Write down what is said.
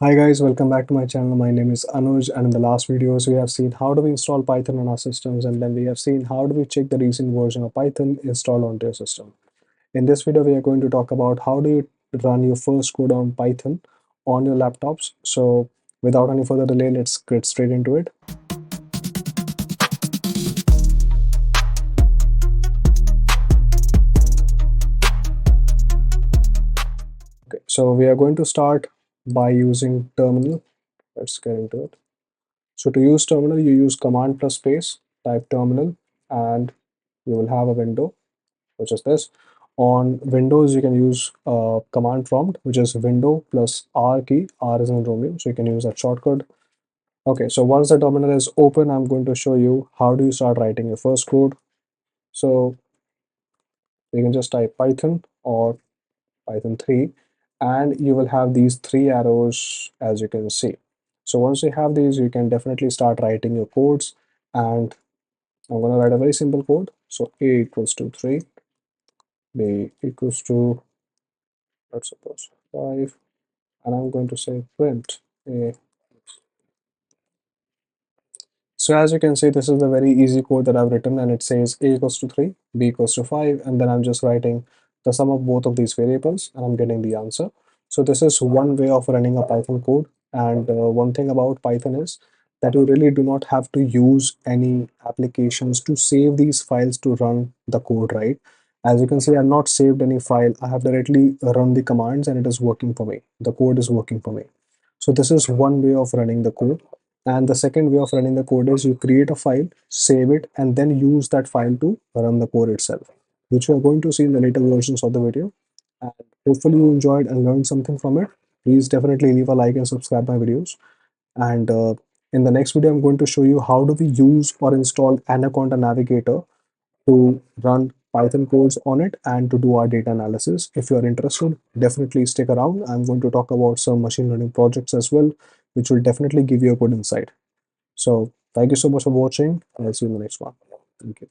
Hi guys, welcome back to my channel. My name is Anuj, and in the last videos we have seen how do we install Python on our systems, and then we have seen how do we check the recent version of Python installed onto your system. In this video we are going to talk about how do you run your first code on Python on your laptops. So without any further delay, let's get straight into it. Okay, so we are going to start by using terminal. Let's get into it. So to use terminal, you use command plus space, type terminal, and you will have a window which is this. On Windows, you can use command prompt, which is window plus R key. R is in Romeo, so you can use that shortcut. Okay, so once the terminal is open, I'm going to show you how do you start writing your first code. So you can just type Python or Python 3, and you will have these three arrows as you can see. So once you have these, you can definitely start writing your codes. And I'm going to write a very simple code. So A equals to 3, B equals to, let's suppose, 5, and I'm going to say print A. So as you can see, this is the very easy code that I've written, and it says A equals to 3, B equals to 5, and then I'm just writing the sum of both of these variables and I'm getting the answer. So this is one way of running a Python code. And one thing about Python is that you really do not have to use any applications to save these files to run the code, right? As you can see, I've not saved any file. I have directly run the commands and it is working for me. The code is working for me. So this is one way of running the code. And the second way of running the code is you create a file, save it, and then use that file to run the code itself, which we are going to see in the later versions of the video. And hopefully you enjoyed and learned something from it. Please definitely leave a like and subscribe my videos. And in the next video, I'm going to show you how do we use or install Anaconda Navigator to run Python codes on it and to do our data analysis. If you are interested, definitely stick around. I'm going to talk about some machine learning projects as well, which will definitely give you a good insight. So thank you so much for watching, and I'll see you in the next one. Thank you.